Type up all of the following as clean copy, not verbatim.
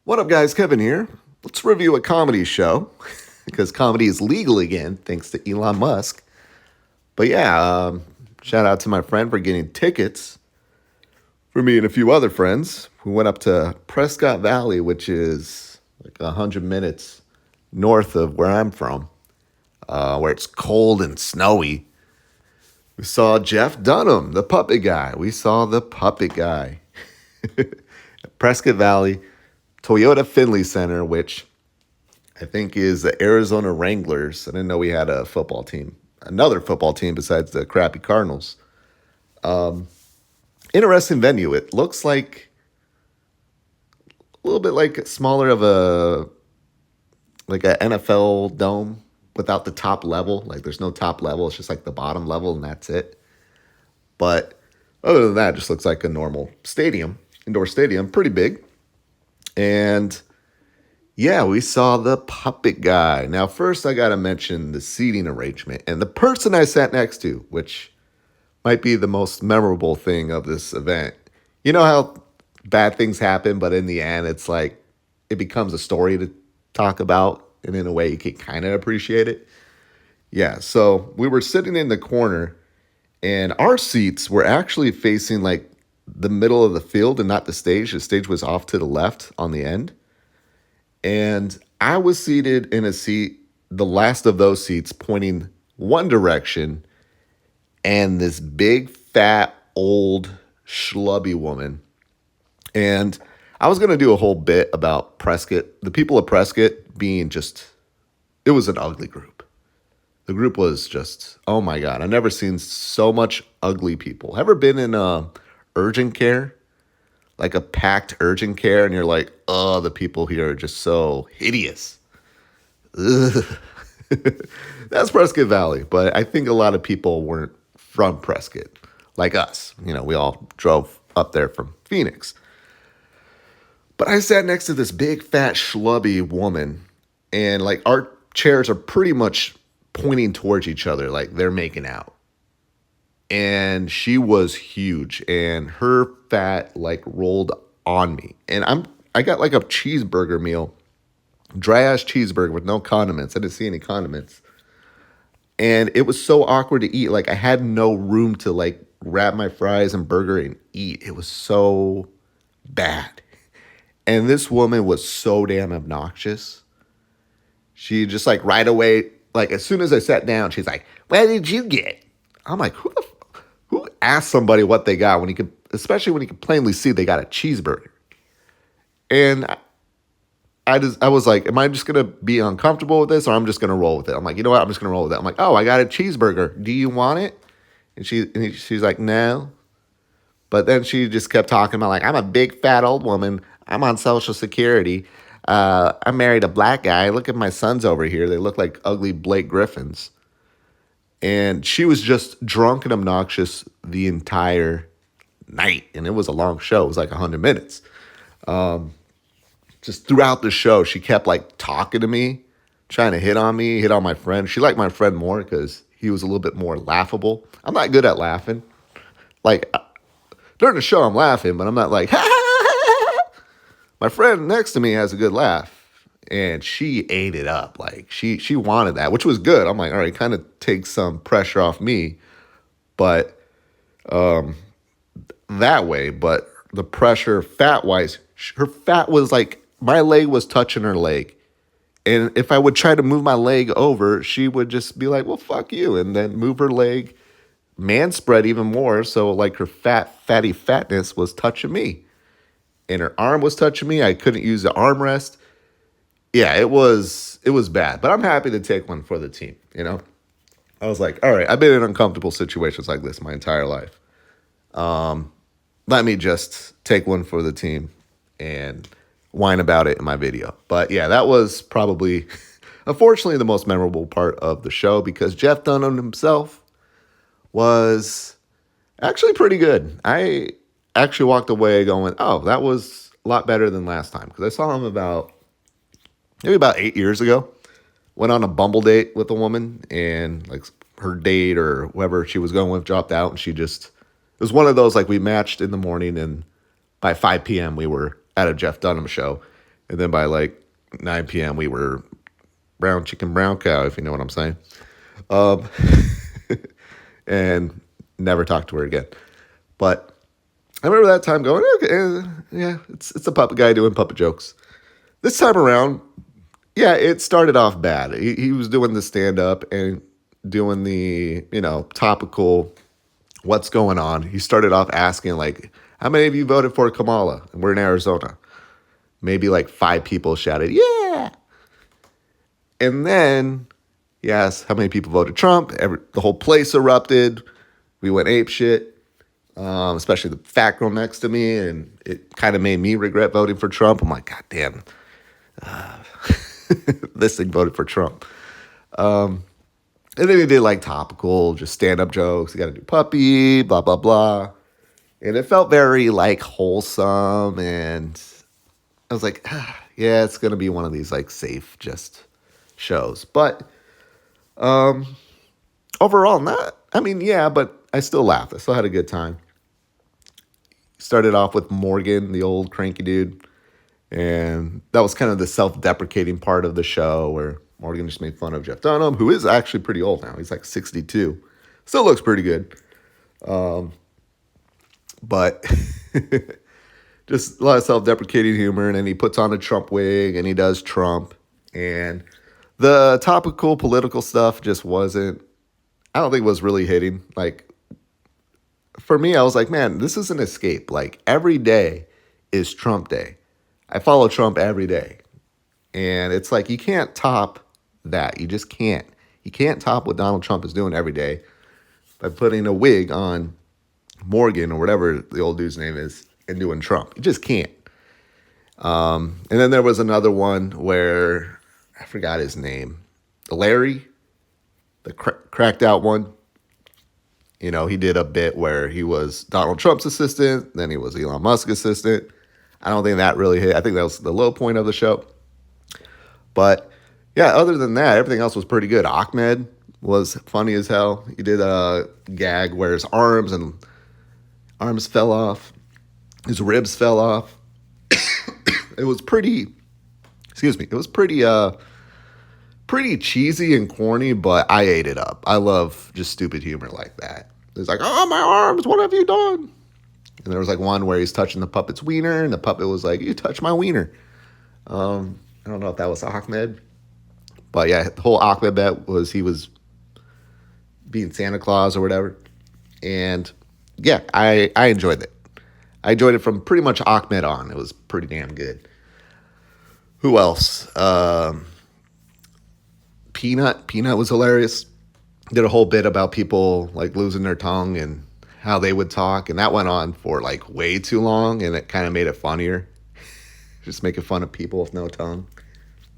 What up, guys? Kevin here. Let's review a comedy show because comedy is legal again, thanks to Elon Musk. But yeah, shout out to my friend for getting tickets for me and a few other friends who went up to Prescott Valley, which is like 100 minutes north of where I'm from, where it's cold and snowy. We saw Jeff Dunham, the puppet guy. We saw the puppet guy at Prescott Valley, Toyota Finley Center, which I think is the Arizona Wranglers. I didn't know we had a football team, another football team besides the crappy Cardinals. Interesting venue. It looks like a little bit like smaller of a like an NFL dome without the top level. Like there's no top level. It's just like the bottom level and that's it. But other than that, it just looks like a normal stadium, indoor stadium, pretty big. And yeah, we saw the puppet guy. Now, first, I got to mention the seating arrangement and the person I sat next to, which might be the most memorable thing of this event. You know how bad things happen, but in the end, it's like it becomes a story to talk about, and in a way, you can kind of appreciate it. Yeah, so we were sitting in the corner, and our seats were actually facing like the middle of the field and not the stage. The stage was off to the left on the end. And I was seated in a seat, the last of those seats pointing one direction, and this big, fat, old, schlubby woman. And I was going to do a whole bit about Prescott, the people of Prescott being just, it was an ugly group. The group was just, oh my God, I've never seen so much ugly people. Ever been in urgent care? Like a packed urgent care, and you're like, oh, the people here are just so hideous. Ugh. That's Prescott Valley, but I think a lot of people weren't from Prescott, like us. You know, we all drove up there from Phoenix. But I sat next to this big, fat, schlubby woman, and like our chairs are pretty much pointing towards each other, like they're making out. And she was huge, and her fat like rolled on me. And I got like a cheeseburger meal, dry ass cheeseburger with no condiments. I didn't see any condiments. And it was so awkward to eat. Like I had no room to like grab my fries and burger and eat. It was so bad. And this woman was so damn obnoxious. She just like right away, like as soon as I sat down, she's like, "What did you get?" I'm like, who asked somebody what they got when you could, especially when you could plainly see they got a cheeseburger? And I was like, am I just gonna be uncomfortable with this, or I'm just gonna roll with it? I'm like, you know what? I'm just gonna roll with it. I'm like, oh, I got a cheeseburger. Do you want it? And she's like, no. But then she just kept talking about like, I'm a big fat old woman. I'm on Social Security. I married a black guy. Look at my sons over here. They look like ugly Blake Griffins. And she was just drunk and obnoxious the entire night. And it was a long show. It was like 100 minutes. Just throughout the show, she kept like talking to me, trying to hit on me, hit on my friend. She liked my friend more because he was a little bit more laughable. I'm not good at laughing. Like during the show, I'm laughing, but I'm not like, my friend next to me has a good laugh. And she ate it up. Like she wanted that, which was good. I'm like, all right, kind of takes some pressure off me. But that way, but the pressure fat wise, her fat was like my leg was touching her leg. And if I would try to move my leg over, she would just be like, well, fuck you. And then move her leg, man spread even more. So like her fatty fatness was touching me. And her arm was touching me. I couldn't use the armrest. Yeah, it was bad. But I'm happy to take one for the team, you know? I was like, all right, I've been in uncomfortable situations like this my entire life. Let me just take one for the team and whine about it in my video. But yeah, that was probably, unfortunately, the most memorable part of the show because Jeff Dunham himself was actually pretty good. I actually walked away going, oh, that was a lot better than last time because I saw him maybe about 8 years ago. Went on a Bumble date with a woman, and like her date or whoever she was going with dropped out, and it was one of those like we matched in the morning, and by 5 p.m. we were at a Jeff Dunham show. And then by like 9 p.m., we were brown chicken, brown cow, if you know what I'm saying. Um, and never talked to her again. But I remember that time going, okay, yeah, it's a puppet guy doing puppet jokes. This time around, yeah, it started off bad. He was doing the stand up and doing the, topical what's going on. He started off asking, like, how many of you voted for Kamala? And we're in Arizona. Maybe like 5 people shouted, yeah. And then he asked how many people voted Trump. The whole place erupted. We went ape shit, especially the fat girl next to me. And it kind of made me regret voting for Trump. I'm like, God damn, this thing voted for Trump. And then he did like topical, just stand-up jokes. You got to do puppy, blah, blah, blah. And it felt very like wholesome. And I was like, yeah, it's going to be one of these like safe just shows. But overall, but I still laughed. I still had a good time. Started off with Morgan, the old cranky dude. And that was kind of the self-deprecating part of the show where Morgan just made fun of Jeff Dunham, who is actually pretty old now. He's like 62. Still looks pretty good. But just a lot of self-deprecating humor. And then he puts on a Trump wig and he does Trump. And the topical political stuff just wasn't, I don't think it was really hitting. Like, for me, I was like, man, this is an escape. Like, every day is Trump Day. I follow Trump every day. And it's like, you can't top that. You just can't. You can't top what Donald Trump is doing every day by putting a wig on Morgan or whatever the old dude's name is and doing Trump. You just can't. And then there was another one where I forgot his name. Larry, the cracked out one. He did a bit where he was Donald Trump's assistant, then he was Elon Musk's assistant. I don't think that really hit. I think that was the low point of the show. But yeah, other than that, everything else was pretty good. Ahmed was funny as hell. He did a gag where his arms fell off. His ribs fell off. It was pretty pretty cheesy and corny, but I ate it up. I love just stupid humor like that. It's like, oh, my arms, what have you done? And there was like one where he's touching the puppet's wiener, and the puppet was like, you touched my wiener. I don't know if that was Ahmed. But yeah, the whole Ahmed bet was he was being Santa Claus or whatever. And yeah, I enjoyed it. I enjoyed it from pretty much Ahmed on. It was pretty damn good. Who else? Peanut. Peanut was hilarious. Did a whole bit about people like losing their tongue and how they would talk. And that went on for like way too long. And it kind of made it funnier. Just making fun of people with no tongue.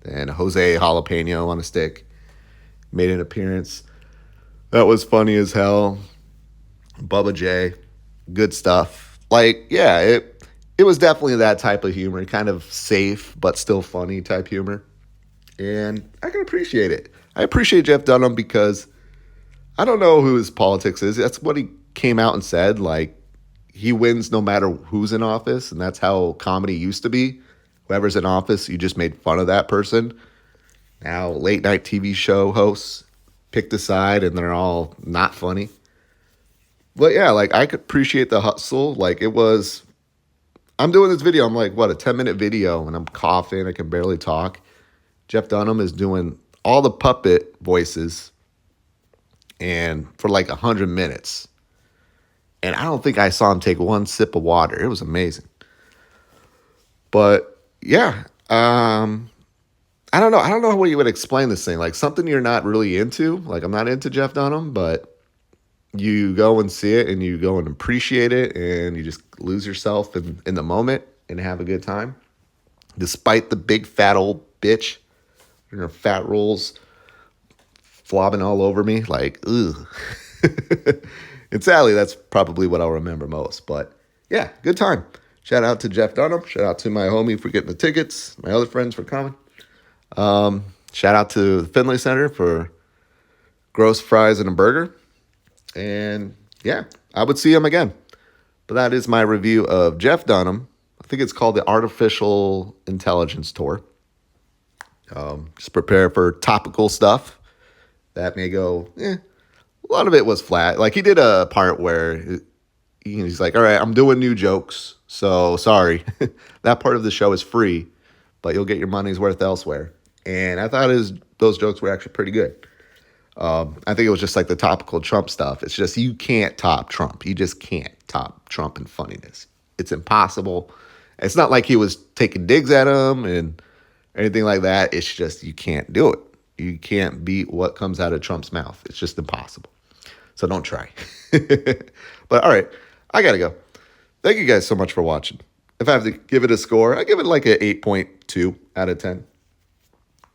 And Jose Jalapeno on a stick made an appearance. That was funny as hell. Bubba J. Good stuff. Like, yeah, it was definitely that type of humor. Kind of safe, but still funny type humor. And I can appreciate it. I appreciate Jeff Dunham because I don't know who his politics is. That's what he came out and said. Like, he wins no matter who's in office. And that's how comedy used to be. Whoever's in office, you just made fun of that person. Now, late night TV show hosts picked a side and they're all not funny. But yeah, like, I could appreciate the hustle. Like, it was, I'm doing this video. I'm like, what, a 10-minute video, and I'm coughing. I can barely talk. Jeff Dunham is doing all the puppet voices and for like 100 minutes. And I don't think I saw him take one sip of water. It was amazing. But yeah, I don't know. I don't know how you would explain this thing. Like, something you're not really into. Like, I'm not into Jeff Dunham, but you go and see it and you go and appreciate it and you just lose yourself in the moment and have a good time. Despite the big fat old bitch and her fat rolls flobbing all over me. Like, ugh. And sadly, that's probably what I'll remember most. But yeah, good time. Shout out to Jeff Dunham. Shout out to my homie for getting the tickets. My other friends for coming. Shout out to the Finley Center for gross fries and a burger. And yeah, I would see him again. But that is my review of Jeff Dunham, think it's called the Artificial Intelligence Tour. Just prepare for topical stuff that may go, a lot of it was flat. Like he did a part where he's like, all right, I'm doing new jokes. So sorry. That part of the show is free, but you'll get your money's worth elsewhere. And I thought those jokes were actually pretty good. I think it was just like the topical Trump stuff. It's just you can't top Trump. You just can't top Trump in funniness. It's impossible. It's not like he was taking digs at him and anything like that. It's just you can't do it. You can't beat what comes out of Trump's mouth. It's just impossible. So don't try. But all right, I got to go. Thank you guys so much for watching. If I have to give it a score, I give it like an 8.2 out of 10.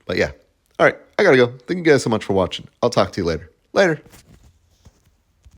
But yeah. All right, I got to go. Thank you guys so much for watching. I'll talk to you later. Later.